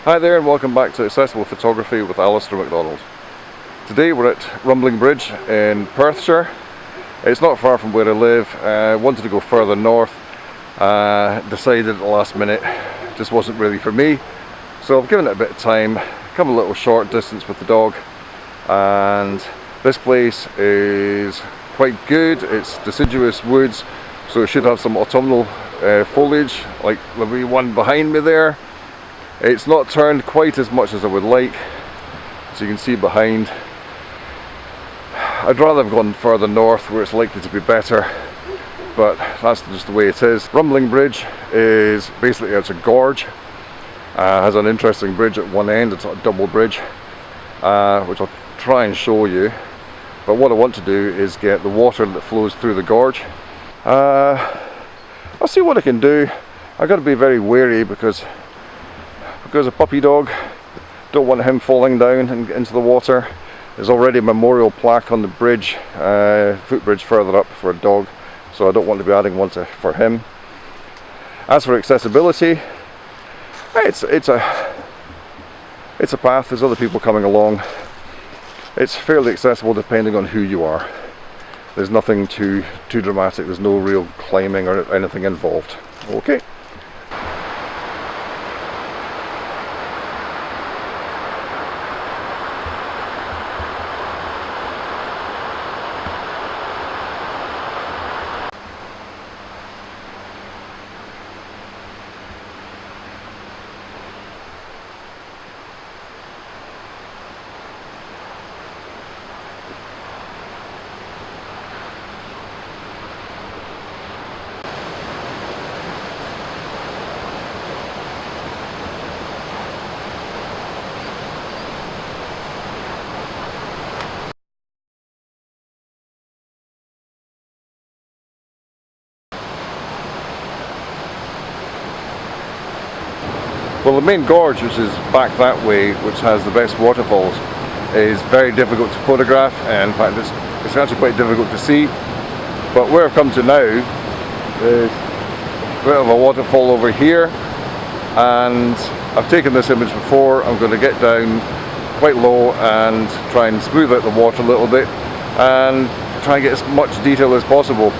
Hi there and welcome back to Accessible Photography with Alistair McDonald. Today we're at Rumbling Bridge in Perthshire. It's not far from where I live. I wanted to go further north, decided at the last minute just wasn't really for me, so I've given it a bit of time, come a little short distance with the dog, and this place is quite good. It's deciduous woods, so it should have some autumnal foliage like the wee one behind me there. It's not turned quite as much as I would like, as you can see behind. I'd rather have gone further north where it's likely to be better, but that's just the way it is. Rumbling Bridge is basically, it's a gorge. Has an interesting bridge at one end. It's a double bridge, which I'll try and show you. But what I want to do is get the water that flows through the gorge. I'll see what I can do. I've got to be very wary because a puppy dog, don't want him falling down into the water. There's already a memorial plaque on the bridge, footbridge further up for a dog, so I don't want to be adding one for him. As for accessibility, it's a path. There's other people coming along. It's fairly accessible depending on who you are. There's nothing too dramatic. There's no real climbing or anything involved. Okay. Well, the main gorge, which is back that way, which has the best waterfalls, is very difficult to photograph, and in fact it's actually quite difficult to see. But where I've come to now is a bit of a waterfall over here, and I've taken this image before. I'm going to get down quite low and try and smooth out the water a little bit and try and get as much detail as possible.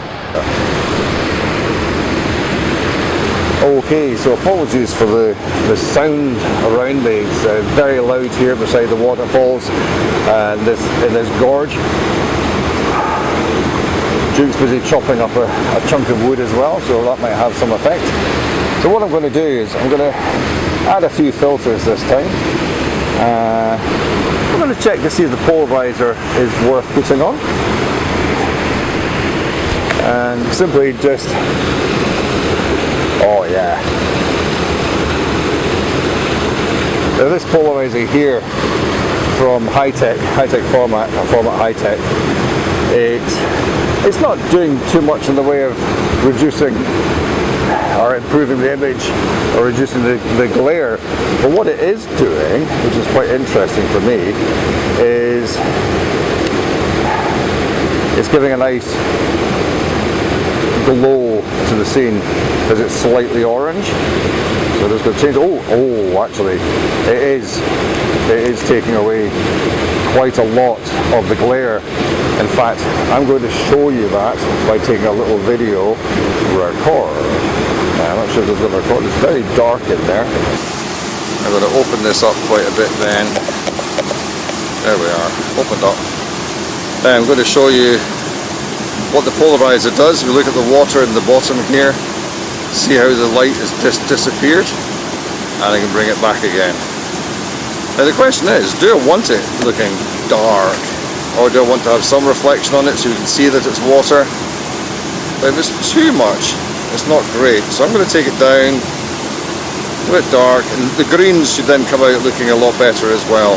Okay, so apologies for the sound around me. It's very loud here beside the waterfalls and in this gorge. Duke's busy chopping up a chunk of wood as well, so that might have some effect. So what I'm going to do is I'm going to add a few filters this time. I'm going to check to see if the polarizer is worth putting on. And simply just... oh yeah. Now this polarizer here from High-Tech format High-Tech, it's not doing too much in the way of reducing or improving the image or reducing the glare, but what it is doing, which is quite interesting for me, is it's giving a nice glow to the scene because it's slightly orange. So just going to change. Oh, actually, it is taking away quite a lot of the glare. In fact, I'm going to show you that by taking a little video record. I'm not sure if it's going to record. It's very dark in there. I'm going to open this up quite a bit then. There we are, opened up. Then I'm going to show you what the polarizer does. If you look at the water in the bottom here, see how the light has disappeared, and I can bring it back again. Now the question is, do I want it looking dark, or do I want to have some reflection on it so you can see that it's water? But if it's too much, it's not great, so I'm going to take it down a bit dark, and the greens should then come out looking a lot better as well.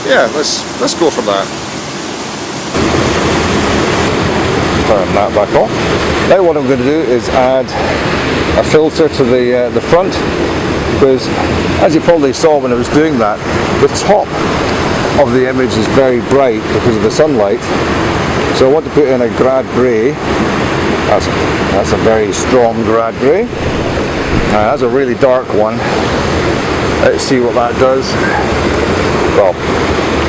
Yeah, let's go for that. Turn that back off. Now what I'm going to do is add a filter to the front, because as you probably saw when I was doing that, the top of the image is very bright because of the sunlight, so I want to put in a grad grey. That's a very strong grad grey. That's a really dark one. Let's see what that does. Well,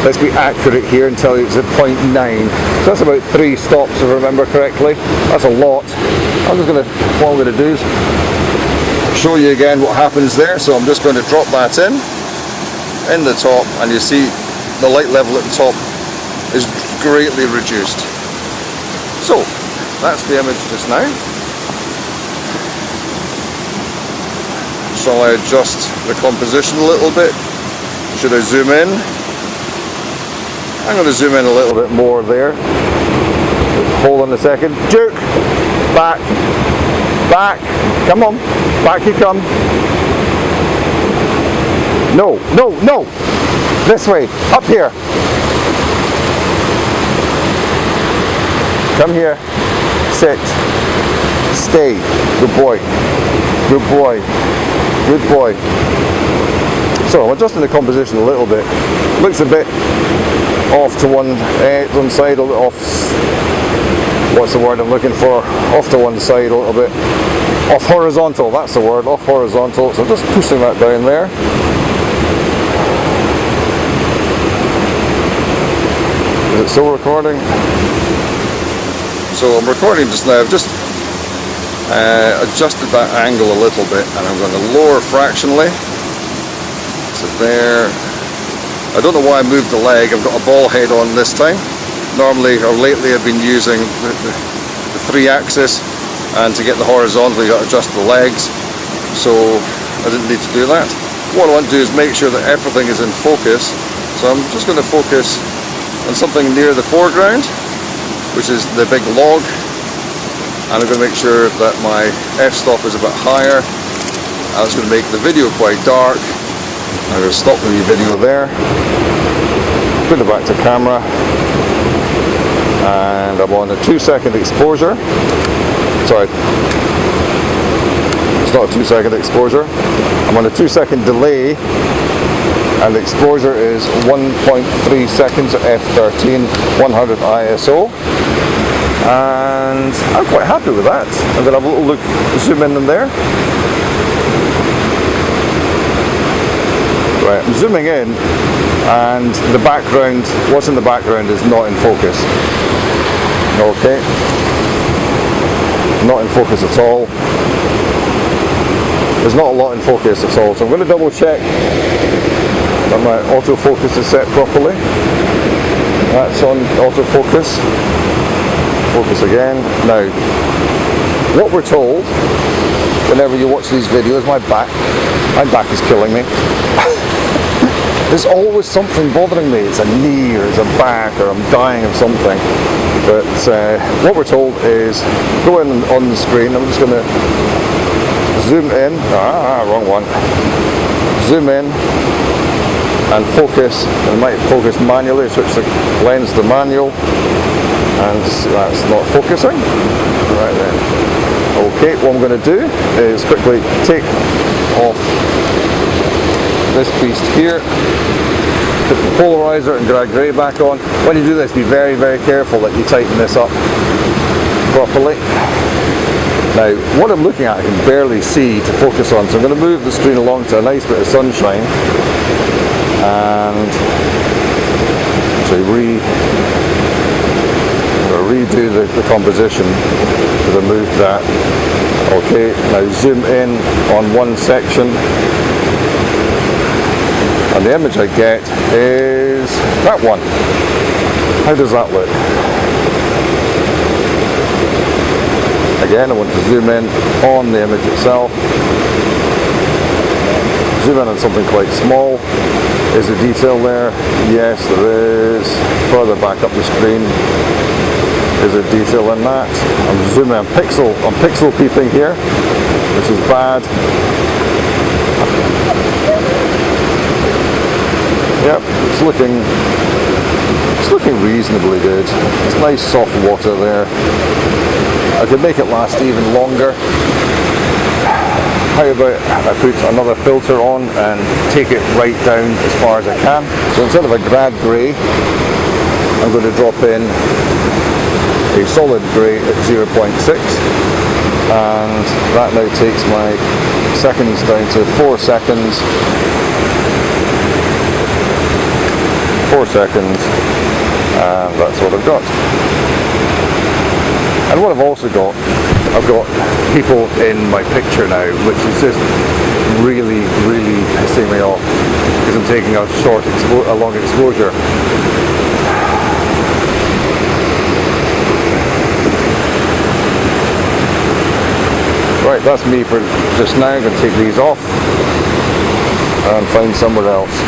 let's be accurate here and tell you it's at 0.9. So that's about 3 stops if I remember correctly. That's a lot. What I'm gonna do is show you again what happens there. So I'm just going to drop that in the top, and you see the light level at the top is greatly reduced. So that's the image just now. Shall I adjust the composition a little bit? Should I zoom in? I'm going to zoom in a little bit more there. Hold on a second. Duke! Back! Back! Come on! Back you come! No! No! No! This way! Up here! Come here. Sit. Stay. Good boy. Good boy. Good boy. So I'm adjusting the composition a little bit. Looks a bit off to one side, a little off. What's the word I'm looking for? Off to one side a little bit. Off horizontal, that's the word, off horizontal. So I'm just pushing that down there. Is it still recording? So I'm recording just now. I've just adjusted that angle a little bit, and I'm going to lower fractionally. So there. I don't know why I moved the leg. I've got a ball head on this time. Normally, or lately, I've been using the 3-axis, and to get the horizontal, you got to adjust the legs. So I didn't need to do that. What I want to do is make sure that everything is in focus. So I'm just going to focus on something near the foreground, which is the big log, and I'm going to make sure that my f-stop is a bit higher. That's going to make the video quite dark. I'm going to stop the video there, put it back to camera, and I'm on a 2-second exposure. Sorry, it's not a 2-second exposure. I'm on a 2-second delay, and the exposure is 1.3 seconds at f13, 100 ISO. And I'm quite happy with that. I'm going to have a little look, zoom in there. Right, I'm zooming in, and the background, what's in the background is not in focus. Okay. Not in focus at all. There's not a lot in focus at all. So I'm going to double check that my autofocus is set properly. That's on autofocus. Focus again. Now, what we're told whenever you watch these videos, my back is killing me. There's always something bothering me. It's a knee, or it's a back, or I'm dying of something. But what we're told is go in on the screen. I'm just going to zoom in. Wrong one. Zoom in and focus. I might focus manually. Switch the lens to manual, and that's not focusing. Right then. Okay, what I'm going to do is quickly take off this beast here, put the polarizer and drag grey back on. When you do this, be very, very careful that you tighten this up properly. Now, what I'm looking at I can barely see to focus on, so I'm going to move the screen along to a nice bit of sunshine, and actually redo the composition because I moved that. Okay, now zoom in on one section, and the image I get is that one. How does that look? Again, I want to zoom in on the image itself. Zoom in on something quite small. Is there detail there? Yes, there is. Further back up the screen. Is there detail in that? I'm zooming, I'm pixel peeping here, which is bad. Yep, it's looking reasonably good. It's nice soft water there. I could make it last even longer. How about I put another filter on and take it right down as far as I can. So instead of a grad grey, I'm going to drop in a solid grey at 0.6, and that now takes my seconds down to 4 seconds. 4 seconds, and that's what I've got. And what I've also got, I've got people in my picture now, which is just really pissing me off because I'm taking a long exposure. Right, that's me for just now. I'm going to take these off and find somewhere else.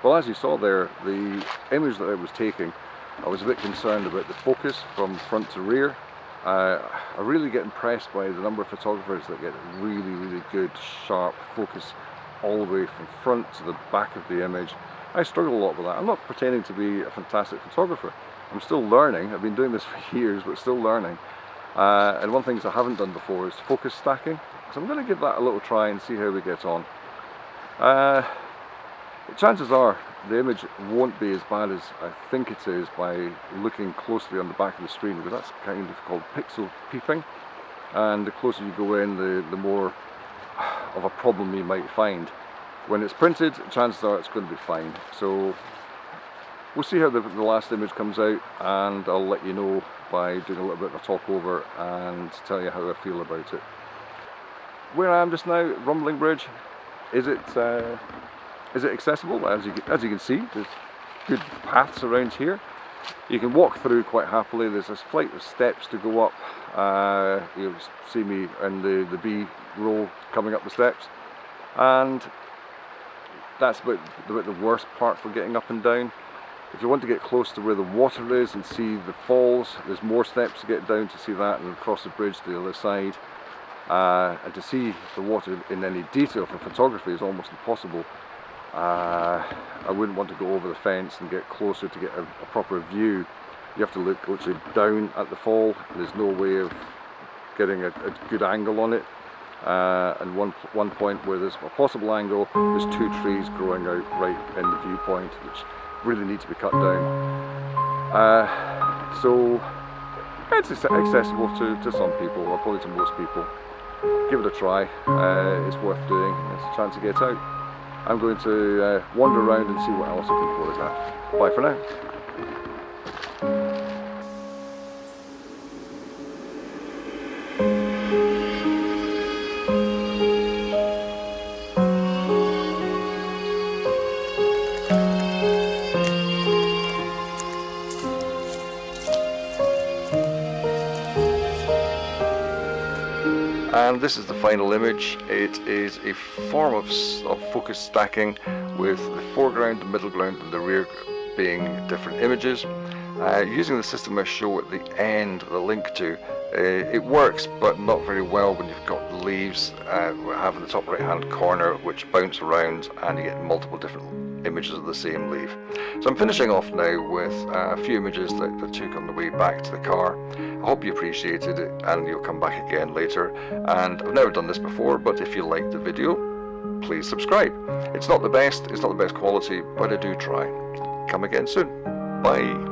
Well, as you saw there, the image that I was taking, I was a bit concerned about the focus from front to rear. I really get impressed by the number of photographers that get really good sharp focus all the way from front to the back of the image. I struggle a lot with that. I'm not pretending to be a fantastic photographer. I'm still learning. I've been doing this for years, but still learning. And one of the things I haven't done before is focus stacking. So I'm going to give that a little try and see how we get on. Chances are the image won't be as bad as I think it is by looking closely on the back of the screen, because that's kind of called pixel peeping, and the closer you go in, the more of a problem you might find. When it's printed, chances are it's going to be fine. So we'll see how the last image comes out, and I'll let you know by doing a little bit of a talk over and tell you how I feel about it. Where I am just now, Rumbling Bridge, is it accessible? As you can see, there's good paths around here. You can walk through quite happily. There's a flight of steps to go up. You'll see me in the B roll coming up the steps, and that's about the worst part for getting up and down. If you want to get close to where the water is and see the falls, there's more steps to get down to see that, and across the bridge to the other side. And to see the water in any detail for photography is almost impossible. I wouldn't want to go over the fence and get closer to get a proper view. You have to look actually down at the fall. There's no way of getting a good angle on it. And one point where there's a possible angle, there's 2 trees growing out right in the viewpoint, which really need to be cut down. So it's accessible to some people, or probably to most people. Give it a try. It's worth doing. It's a chance to get out. I'm going to wander around and see what else I can photograph. Bye for now. And this is the final image. It is a form of focus stacking, with the foreground, the middle ground and the rear being different images. Using the system I show at the end, the link to, it works, but not very well when you've got leaves having the top right hand corner which bounce around and you get multiple different images of the same leaf. So I'm finishing off now with a few images that I took on the way back to the car. I hope you appreciated it and you'll come back again later. And I've never done this before, but if you liked the video, please subscribe. It's not the best quality, but I do try. Come again soon. Bye.